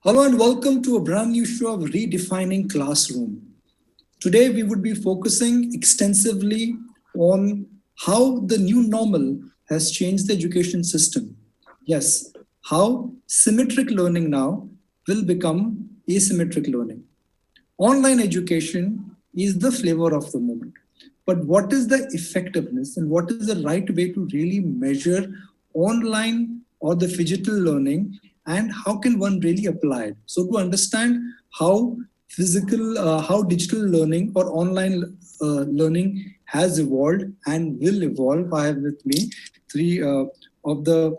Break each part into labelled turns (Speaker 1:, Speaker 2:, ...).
Speaker 1: Hello and welcome to a brand new show of Redefining Classroom. Today we would be focusing extensively on how the new normal has changed the education system. Yes, how symmetric learning now will become asymmetric learning. Online education is the flavor of the moment. But what is the effectiveness and what is the right way to really measure online or the digital learning, and how can one really apply it? So to understand how how digital learning or online learning has evolved and will evolve, I have with me three of the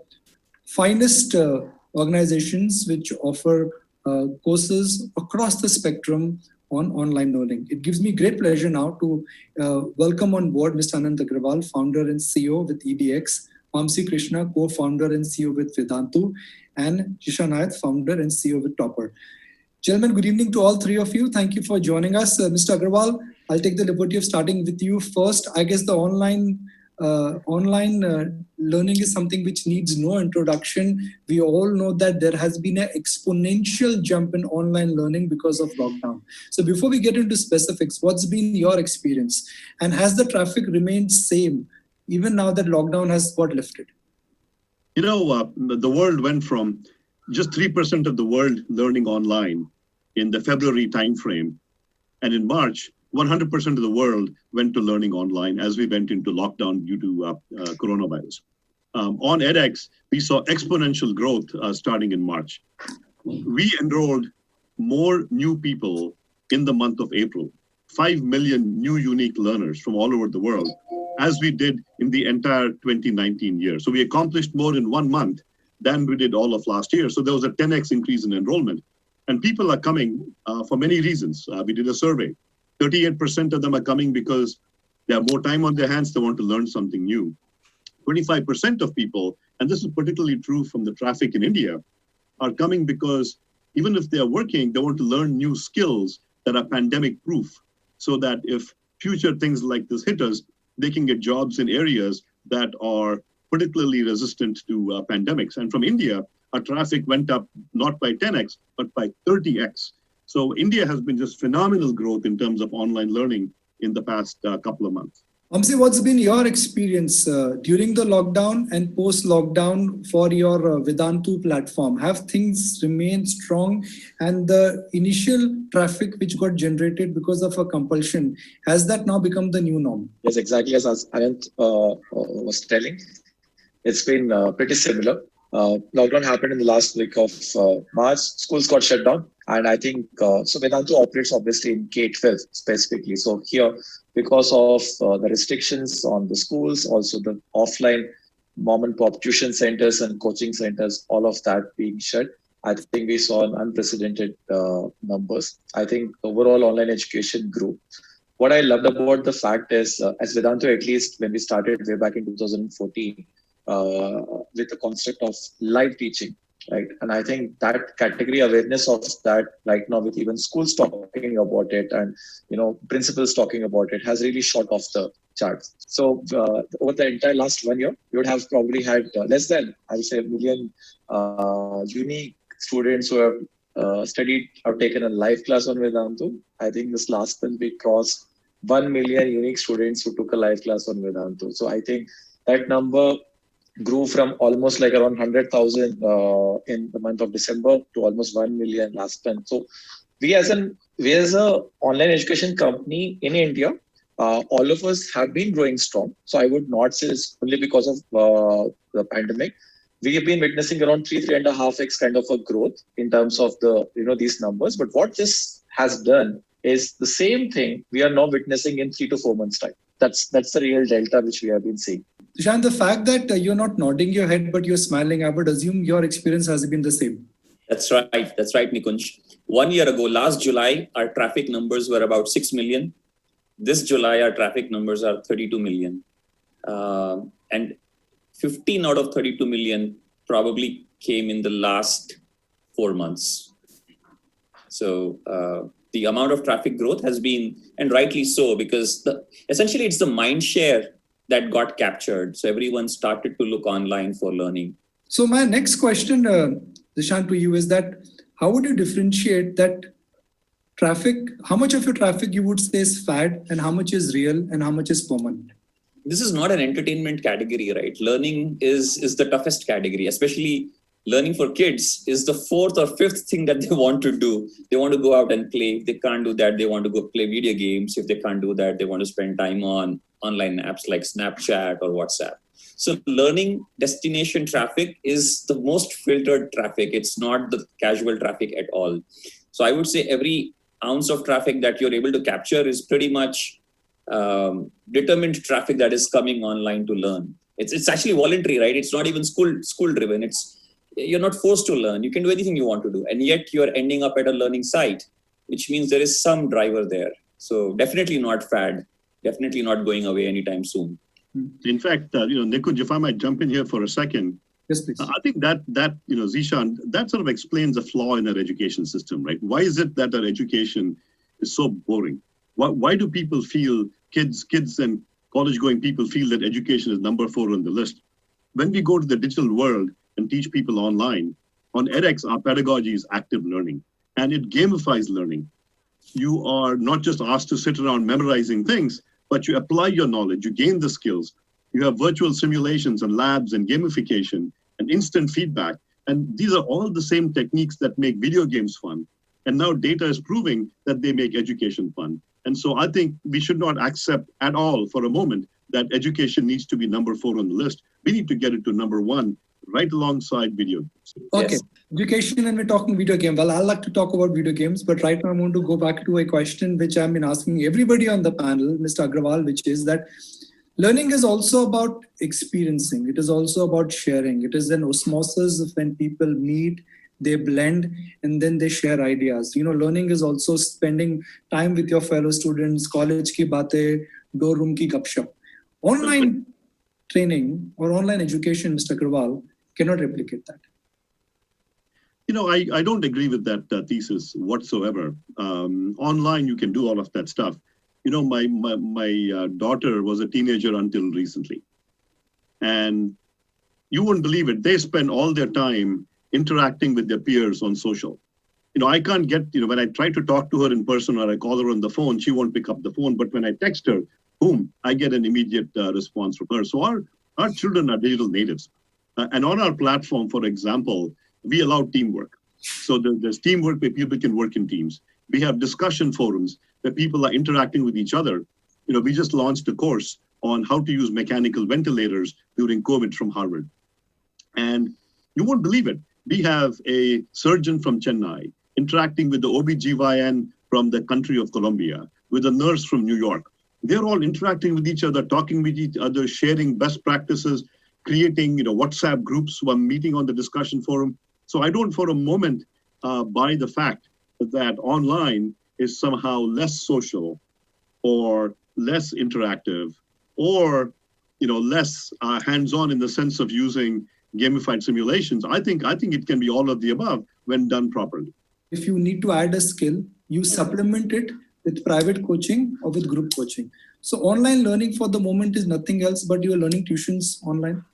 Speaker 1: finest organizations which offer courses across the spectrum on online learning. It gives me great pleasure now to welcome on board Mr. Anand Agrawal, founder and CEO with EDX, Vamsi Krishna, co-founder and CEO with Vedantu, and Jishan Ayat, founder and CEO with Topper. Gentlemen, good evening to all three of you. Thank you for joining us. Mr. Agrawal, I'll take the liberty of starting with you first. I guess the online learning is something which needs no introduction. We all know that there has been an exponential jump in online learning because of lockdown. So before we get into specifics, what's been your experience? And has the traffic remained same even now that lockdown has got lifted?
Speaker 2: The world went from just 3% of the world learning online in the February timeframe. And in March, 100% of the world went to learning online as we went into lockdown due to coronavirus. On edX, we saw exponential growth starting in March. We enrolled more new people in the month of April, 5 million new unique learners from all over the world, as we did in the entire 2019 year. So we accomplished more in 1 month than we did all of last year. So there was a 10x increase in enrollment. And people are coming for many reasons. We did a survey. 38% of them are coming because they have more time on their hands, they want to learn something new. 25% of people, and this is particularly true from the traffic in India, are coming because even if they are working, they want to learn new skills that are pandemic proof, so that if future things like this hit us, they can get jobs in areas that are particularly resistant to pandemics. And from India, our traffic went up not by 10x, but by 30x. So India has been just phenomenal growth in terms of online learning in the past couple of months.
Speaker 1: Vamsi, what's been your experience during the lockdown and post-lockdown for your Vedantu platform? Have things remained strong, and the initial traffic which got generated because of a compulsion, has that now become the new norm?
Speaker 3: Yes, exactly as Anant was telling. It's been pretty similar. Lockdown happened in the last week of March. Schools got shut down. And I think, so Vedantu operates obviously in K-12 specifically. So here, because of the restrictions on the schools, also the offline mom and pop tuition centers and coaching centers, all of that being shut, I think we saw an unprecedented numbers. I think overall online education grew. What I loved about the fact is, as Vedantu, at least when we started way back in 2014, with the concept of live teaching, right? And I think that category awareness of that right now, with even schools talking about it and principals talking about it, has really shot off the charts. So over the entire last 1 year, we would have probably had less than, I would say, 1 million unique students who have studied or taken a live class on Vedantu. I think this last month we crossed 1 million unique students who took a live class on Vedantu. So I think that number grew from almost like around 100,000 in the month of December to almost 1 million last month. So we as a online education company in India, all of us have been growing strong. So I would not say it's only because of the pandemic. We have been witnessing around 3.5x kind of a growth in terms of the these numbers. But what this has done is the same thing we are now witnessing in 3 to 4 months time. That's the real delta which we have been seeing.
Speaker 1: Jishan, the fact that you're not nodding your head but you're smiling, I would assume your experience has been the same.
Speaker 4: That's right, Nikunj. 1 year ago, last July, our traffic numbers were about 6 million. This July, our traffic numbers are 32 million. And 15 out of 32 million probably came in the last 4 months. So the amount of traffic growth has been, and rightly so, because essentially it's the mind share that got captured. So everyone started to look online for learning.
Speaker 1: So my next question, Jishan, to you is that how would you differentiate that traffic? How much of your traffic you would say is fad, and how much is real, and how much is permanent?
Speaker 4: This is not an entertainment category, right? Learning is the toughest category, especially learning for kids is the fourth or fifth thing that they want to do. They want to go out and play. If they can't do that, they want to go play video games. If they can't do that, they want to spend time on online apps like Snapchat or WhatsApp. So learning destination traffic is the most filtered traffic. It's not the casual traffic at all. So I would say every ounce of traffic that you're able to capture is pretty much determined traffic that is coming online to learn. It's actually voluntary, right? It's not even school driven. You're not forced to learn. You can do anything you want to do, and yet you're ending up at a learning site, which means there is some driver there. So definitely not fad. Definitely not going away anytime soon.
Speaker 2: In fact, Nikunj, if I might jump in here for a second.
Speaker 1: Yes, please.
Speaker 2: I think that Zishan, that sort of explains a flaw in our education system, right? Why is it that our education is so boring? Why do people feel, kids and college-going people feel that education is number 4 on the list? When we go to the digital world and teach people online, on edX, our pedagogy is active learning, and it gamifies learning. You are not just asked to sit around memorizing things, but you apply your knowledge, you gain the skills. You have virtual simulations and labs and gamification and instant feedback. And these are all the same techniques that make video games fun. And now data is proving that they make education fun. And so I think we should not accept at all for a moment that education needs to be number 4 on the list. We need to get it to number 1, right alongside video games.
Speaker 1: Okay,
Speaker 4: Yes.
Speaker 1: education, and we're talking video game. Well, I'd like to talk about video games, but right now I want to go back to a question which I've been asking everybody on the panel, Mr. Agrawal, which is that learning is also about experiencing. It is also about sharing. It is an osmosis of when people meet, they blend, and then they share ideas. Learning is also spending time with your fellow students, college ki batein, door room ki gupshup. Online training or online education, Mr. Agrawal, cannot replicate that.
Speaker 2: I don't agree with that thesis whatsoever. Online, you can do all of that stuff. My daughter was a teenager until recently. And you wouldn't believe it. They spend all their time interacting with their peers on social. I can't get, when I try to talk to her in person or I call her on the phone, she won't pick up the phone. But when I text her, boom, I get an immediate response from her. So our children are digital natives. And on our platform, for example, we allow teamwork. So there's teamwork where people can work in teams. We have discussion forums where people are interacting with each other. We just launched a course on how to use mechanical ventilators during COVID from Harvard. And you won't believe it. We have a surgeon from Chennai interacting with the OBGYN from the country of Colombia, with a nurse from New York. They're all interacting with each other, talking with each other, sharing best practices, creating WhatsApp groups while meeting on the discussion forum. So I don't for a moment buy the fact that online is somehow less social or less interactive or less hands-on in the sense of using gamified simulations. I think it can be all of the above when done properly.
Speaker 1: If you need to add a skill, you supplement it with private coaching or with group coaching. So online learning for the moment is nothing else but you are learning tuitions online.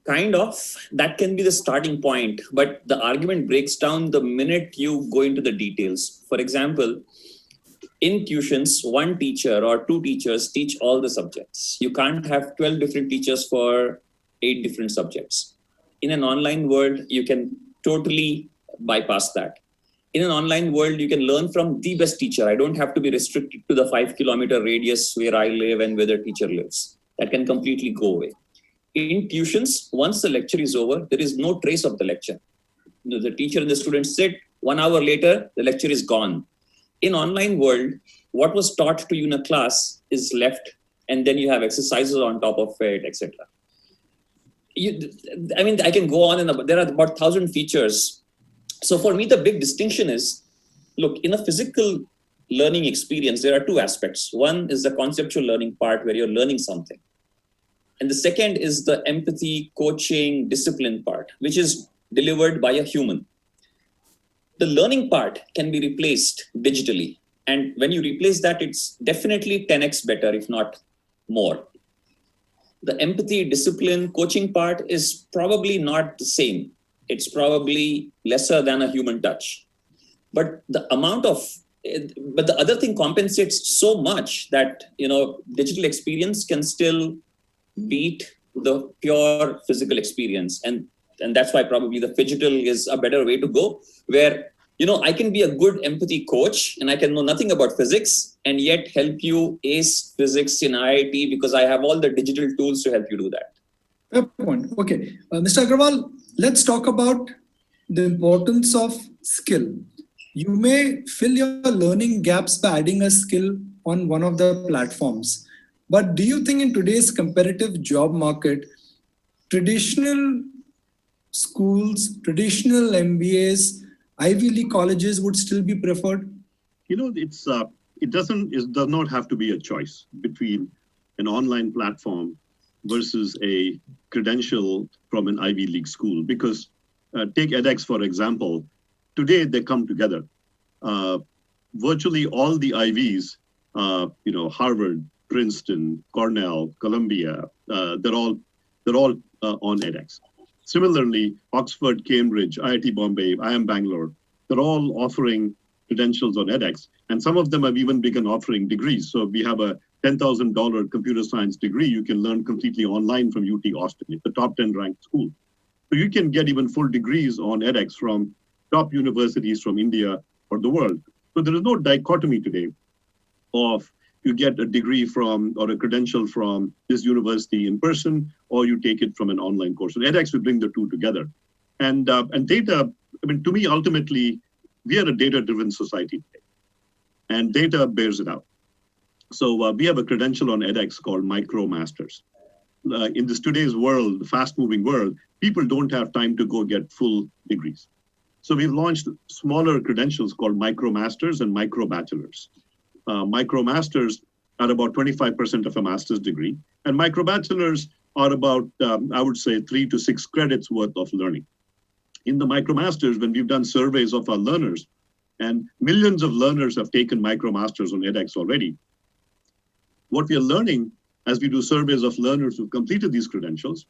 Speaker 4: Kind of. That can be the starting point, but the argument breaks down the minute you go into the details. For example, in tuitions, one teacher or two teachers teach all the subjects. You can't have 12 different teachers for 8 different subjects. In an online world, you can totally bypass that. In an online world, you can learn from the best teacher. I don't have to be restricted to the 5-kilometer radius where I live and where the teacher lives. That can completely go away. In tuitions, once the lecture is over, there is no trace of the lecture. The teacher and the students sit, 1 hour later, the lecture is gone. In online world, what was taught to you in a class is left, and then you have exercises on top of it, etc. I can go on and on, there are about 1,000 features. So for me, the big distinction is, look, in a physical learning experience, there are 2 aspects. One is the conceptual learning part where you're learning something. And the second is the empathy, coaching, discipline part, which is delivered by a human. The learning part can be replaced digitally. And when you replace that, it's definitely 10x better, if not more. The empathy, discipline, coaching part is probably not the same. it's probably lesser than a human touch. But the other thing compensates so much that, digital experience can still beat the pure physical experience. And that's why probably the phygital is a better way to go, where, I can be a good empathy coach and I can know nothing about physics and yet help you ace physics in IIT because I have all the digital tools to help you do that.
Speaker 1: Fair point. Okay. Mr. Agrawal, let's talk about the importance of skill. You may fill your learning gaps by adding a skill on one of the platforms. But do you think in today's competitive job market, traditional schools, traditional MBAs, Ivy League colleges would still be preferred?
Speaker 2: It does not have to be a choice between an online platform versus a credential from an Ivy League school. Because take edX, for example, today they come together. Virtually all the Ivies, Harvard, Princeton, Cornell, Columbia, they're all on edX. Similarly, Oxford, Cambridge, IIT Bombay, IIM Bangalore, they're all offering credentials on edX. And some of them have even begun offering degrees. So we have a $10,000 computer science degree you can learn completely online from UT Austin. It's a top 10 ranked school. So you can get even full degrees on edX from top universities from India or the world. So there is no dichotomy today of you get a degree from or a credential from this university in person, or you take it from an online course. So edX will bring the two together. And data, to me, ultimately, we are a data-driven society today, and data bears it out. So we have a credential on edX called MicroMasters. In this today's world, fast-moving world, people don't have time to go get full degrees. So we've launched smaller credentials called MicroMasters and MicroBachelors. MicroMasters are about 25% of a master's degree, and MicroBachelors are about, I would say, 3 to 6 credits worth of learning. In the MicroMasters, when we've done surveys of our learners, and millions of learners have taken MicroMasters on edX already, what we are learning as we do surveys of learners who've completed these credentials,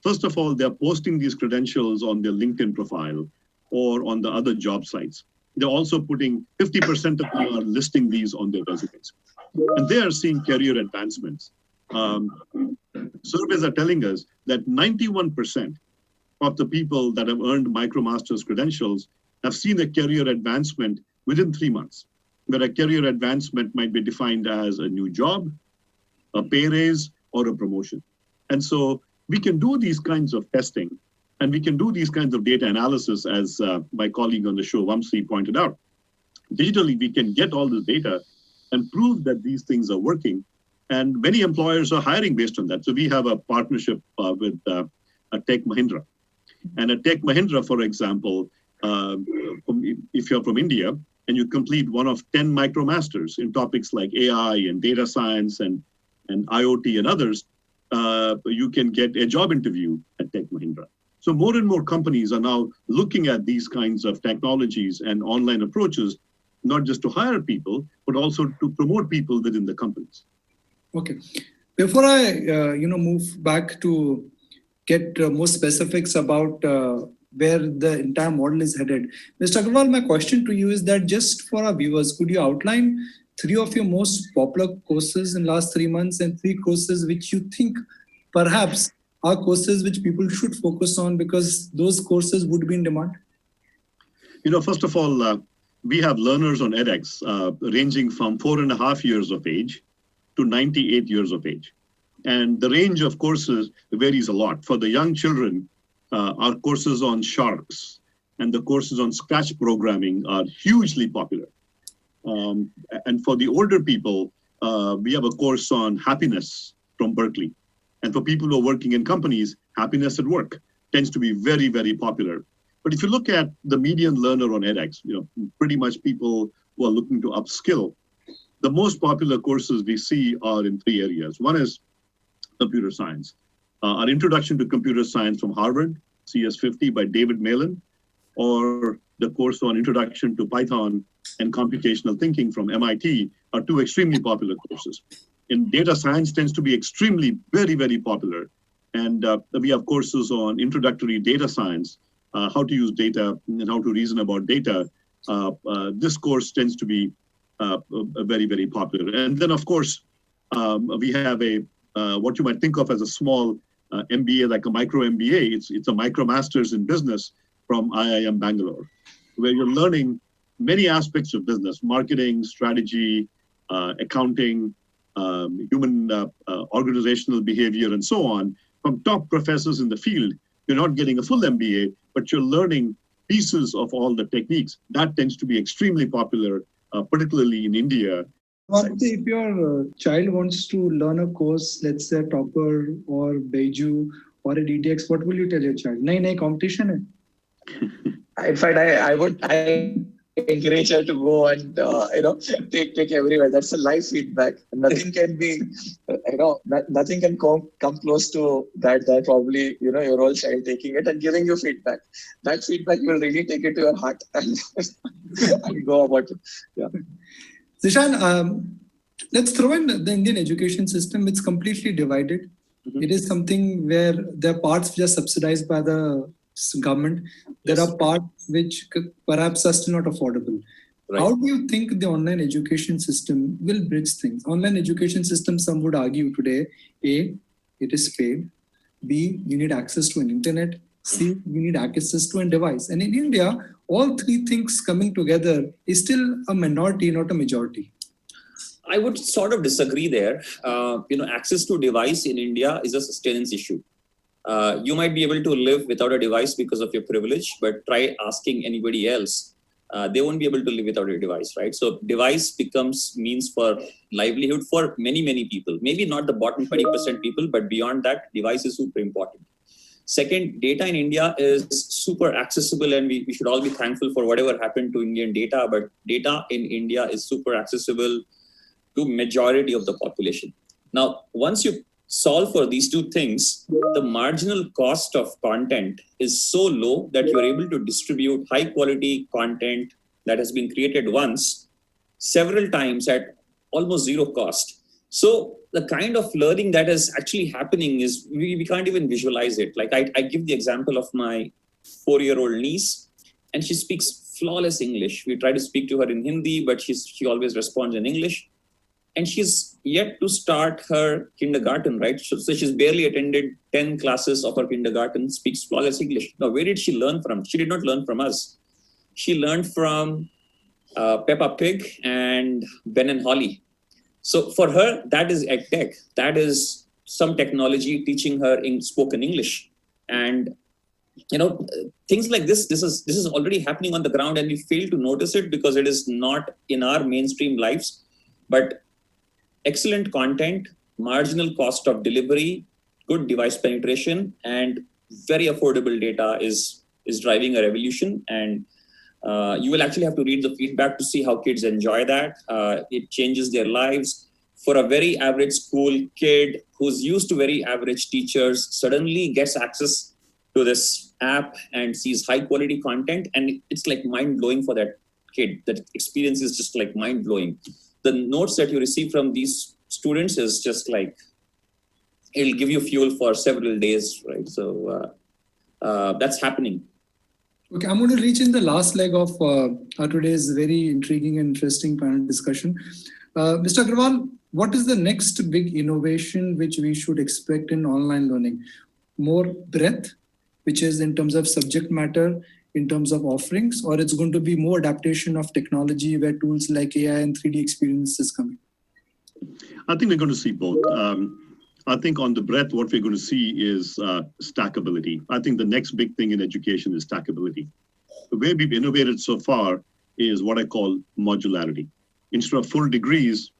Speaker 2: first of all, they're posting these credentials on their LinkedIn profile or on the other job sites. They're also putting 50% of them are listing these on their resumes. And they are seeing career advancements. Surveys are telling us that 91% of the people that have earned MicroMasters credentials have seen a career advancement within 3 months, where a career advancement might be defined as a new job, a pay raise, or a promotion. And so we can do these kinds of testing, and we can do these kinds of data analysis, as my colleague on the show, Vamsi, pointed out. Digitally, we can get all this data and prove that these things are working. And many employers are hiring based on that. So we have a partnership with Edtech Mahindra. And Edtech Mahindra, for example, if you're from India and you complete one of 10 MicroMasters in topics like AI and data science and IoT and others, you can get a job interview at Edtech Mahindra. So more and more companies are now looking at these kinds of technologies and online approaches, not just to hire people, but also to promote people within the companies.
Speaker 1: Okay. Before I move back to get more specifics about where the entire model is headed, Mr. Agrawal, my question to you is that just for our viewers, could you outline 3 of your most popular courses in last 3 months and 3 courses which you think perhaps are courses which people should focus on because those courses would be in demand?
Speaker 2: First of all, we have learners on edX ranging from 4.5 years of age to 98 years of age. And the range of courses varies a lot. For the young children, our courses on sharks and the courses on Scratch programming are hugely popular. And for the older people, we have a course on happiness from Berkeley. And for people who are working in companies, happiness at work tends to be very, very popular. But if you look at the median learner on edX, pretty much people who are looking to upskill, the most popular courses we see are in 3 areas. One is computer science. Our Introduction to Computer Science from Harvard, CS50 by David Malin, or the course on Introduction to Python and Computational Thinking from MIT are 2 extremely popular courses. In data science tends to be extremely, very, very popular. And we have courses on introductory data science how to use data and how to reason about data, this course tends to be very, very popular. And then, of course, we have what you might think of as a small MBA, like a micro MBA. It's a micro master's in business from IIM Bangalore, where you're learning many aspects of business: marketing, strategy, accounting, human organizational behavior, and so on, from top professors in the field. You're not getting a full MBA, but you're learning pieces of all the techniques. That tends to be extremely popular, particularly in India.
Speaker 1: If your child wants to learn a course, let's say Topper or Beiju or a DTX, what will you tell your child? Nahi, competition hai.
Speaker 3: In fact, I encourage her to go and take everywhere. That's a live feedback. Nothing can be nothing can come close to that. That probably your old child taking it and giving you feedback. That feedback will really take it to your heart and go about it. Yeah.
Speaker 1: Zishan, let's throw in the Indian education system. It's completely divided. It is something where there are parts which are subsidized by the government. There are parts which perhaps are still not affordable. Right. How do you think the online education system will bridge things? Online education system, some would argue today, A, it is paid. B, you need access to an internet. C, you need access to a device. And in India, all three things coming together is still a minority, not a majority.
Speaker 4: I would sort of disagree there. Access to device in India is a sustenance issue. You might be able to live without a device because of your privilege, but try asking anybody else. They won't be able to live without a device, right? So device becomes means for livelihood for many, many people. Maybe not the bottom 20% people, but beyond that, device is super important. Second, data in India is super accessible, and we should all be thankful for whatever happened to Indian data, but data in India is super accessible to majority of the population. Now, once you solve for these two things, the marginal cost of content is so low that you're able to distribute high quality content that has been created once, several times at almost zero cost. So the kind of learning that is actually happening is we can't even visualize it. Like I give the example of my 4-year-old niece, and she speaks flawless English. We try to speak to her in Hindi, but she always responds in English. And she's yet to start her kindergarten, right? So she's barely attended 10 classes of her kindergarten, speaks flawless English. Now, where did she learn from? She did not learn from us. She learned from Peppa Pig and Ben and Holly. So for her, that is Edtech. That is some technology teaching her in spoken English. And things like this is already happening on the ground, and we fail to notice it because it is not in our mainstream lives. But excellent content, marginal cost of delivery, good device penetration, and very affordable data is driving a revolution. And you will actually have to read the feedback to see how kids enjoy that. It changes their lives. For a very average school kid who's used to very average teachers, suddenly gets access to this app and sees high quality content, and it's like mind blowing for that kid. That experience is just like mind blowing. The notes that you receive from these students is just like, it'll give you fuel for several days, right? So that's happening.
Speaker 1: Okay, I'm going to reach in the last leg of our today's very intriguing and interesting panel discussion. Mr. Agrawal, what is the next big innovation which we should expect in online learning? More breadth, which is in terms of subject matter, in terms of offerings, or it's going to be more adaptation of technology where tools like AI and 3D experience is coming?
Speaker 2: I think we're going to see both. I think on the breadth, what we're going to see is stackability. I think the next big thing in education is stackability. The way we've innovated so far is what I call modularity. Instead of full degrees,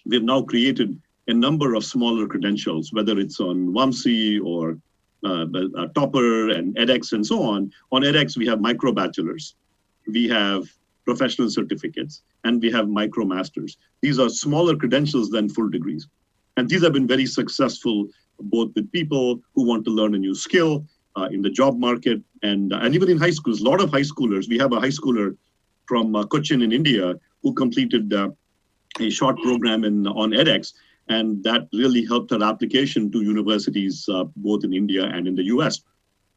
Speaker 2: we've now created a number of smaller credentials, whether it's on WAMSI or Topper and edX and so on. On edX, we have micro bachelors, we have professional certificates, and we have micro masters. These are smaller credentials than full degrees. And these have been very successful, both with people who want to learn a new skill in the job market and even in high schools. A lot of high schoolers, we have a high schooler from Cochin in India who completed a short program on edX. And that really helped her application to universities, both in India and in the US.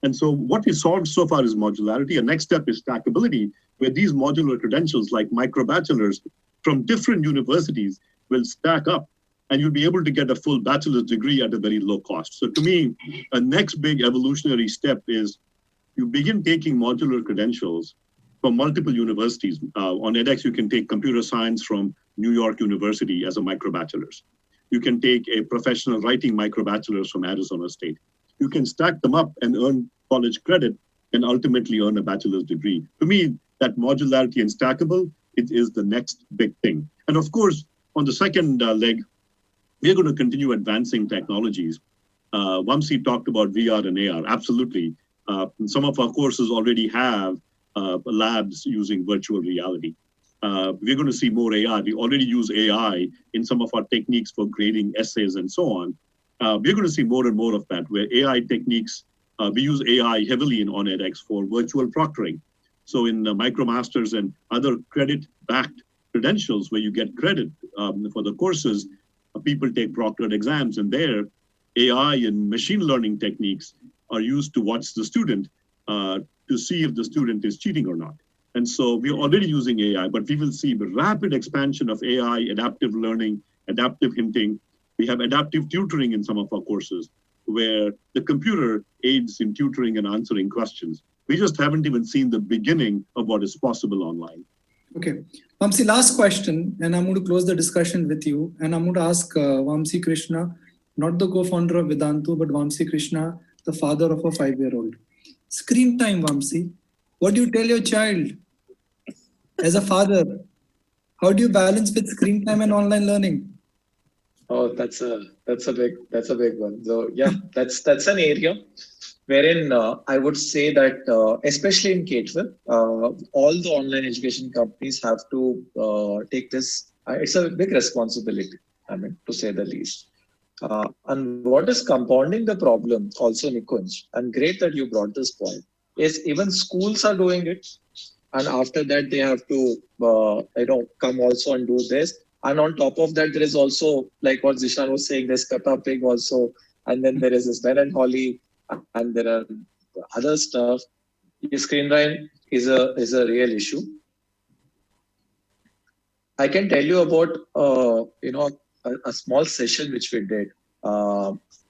Speaker 2: And so what we solved so far is modularity. A next step is stackability, where these modular credentials like micro-bachelors from different universities will stack up, and you'll be able to get a full bachelor's degree at a very low cost. So to me, a next big evolutionary step is you begin taking modular credentials from multiple universities. On edX, you can take computer science from New York University as a micro-bachelor's. You can take a professional writing micro-bachelor's from Arizona State. You can stack them up and earn college credit and ultimately earn a bachelor's degree. To me, that modularity and stackable, it is the next big thing. And of course, on the second leg, we're going to continue advancing technologies. Vamsi talked about VR and AR, absolutely. Some of our courses already have labs using virtual reality. We're going to see more AI. We already use AI in some of our techniques for grading essays and so on. We're going to see more and more of that, where AI techniques, we use AI heavily on edX for virtual proctoring. So in MicroMasters and other credit-backed credentials where you get credit for the courses, people take proctored exams, and there AI and machine learning techniques are used to watch the student to see if the student is cheating or not. And so we're already using AI, but we will see the rapid expansion of AI, adaptive learning, adaptive hinting. We have adaptive tutoring in some of our courses where the computer aids in tutoring and answering questions. We just haven't even seen the beginning of what is possible online.
Speaker 1: Okay. Vamsi, last question, and I'm going to close the discussion with you. And I'm going to ask Vamsi Krishna, not the co-founder of Vedantu, but Vamsi Krishna, the father of a 5-year-old. Screen time, Vamsi. What do you tell your child as a father? How do you balance with screen time and online learning?
Speaker 3: Oh, that's a big one. So yeah, that's an area wherein I would say that especially in K-12, all the online education companies have to take this. It's a big responsibility, I mean, to say the least. And what is compounding the problem also, Nikunj, and great that you brought this point, is even schools are doing it. And after that, they have to, come also and do this. And on top of that, there is also, like what Zishan was saying, there's Peppa Pig also. And then there is this Ben and Holly, and there are other stuff. Screen time is a real issue. I can tell you about, a small session which we did,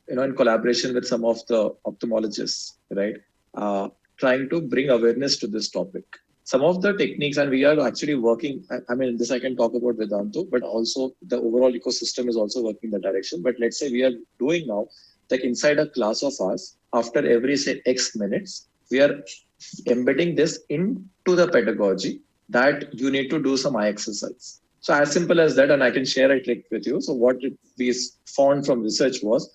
Speaker 3: in collaboration with some of the ophthalmologists, right? Trying to bring awareness to this topic. Some of the techniques, and we are actually working, I mean, this I can talk about Vedantu, but also the overall ecosystem is also working in that direction. But let's say we are doing now, like inside a class of ours, after every, say, X minutes, we are embedding this into the pedagogy that you need to do some eye exercise. So as simple as that, and I can share a trick with you. So what we found from research was,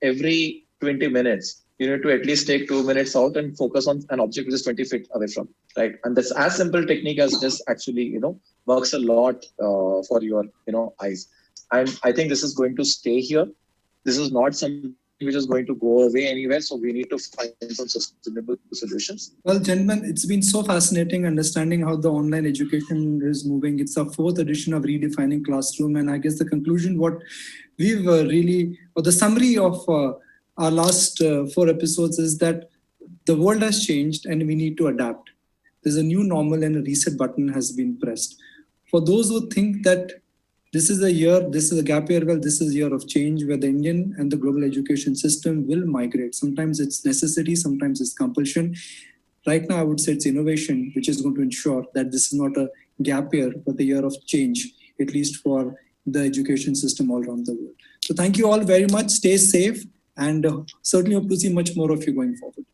Speaker 3: every 20 minutes, you need to at least take 2 minutes out and focus on an object which is 20 feet away from, right? And that's as simple technique as this actually, works a lot for your, eyes. And I think this is going to stay here. This is not something which is going to go away anywhere. So we need to find some sustainable solutions.
Speaker 1: Well, gentlemen, it's been so fascinating understanding how the online education is moving. It's our 4th edition of Redefining Classroom. And I guess the conclusion, what we've or the summary of our last 4 episodes is that the world has changed and we need to adapt. There's a new normal and a reset button has been pressed. For those who think that this is a gap year, well, this is a year of change where the Indian and the global education system will migrate. Sometimes it's necessity, sometimes it's compulsion. Right now, I would say it's innovation, which is going to ensure that this is not a gap year, but a year of change, at least for the education system all around the world. So thank you all very much. Stay safe, and certainly hope to see much more of you going forward.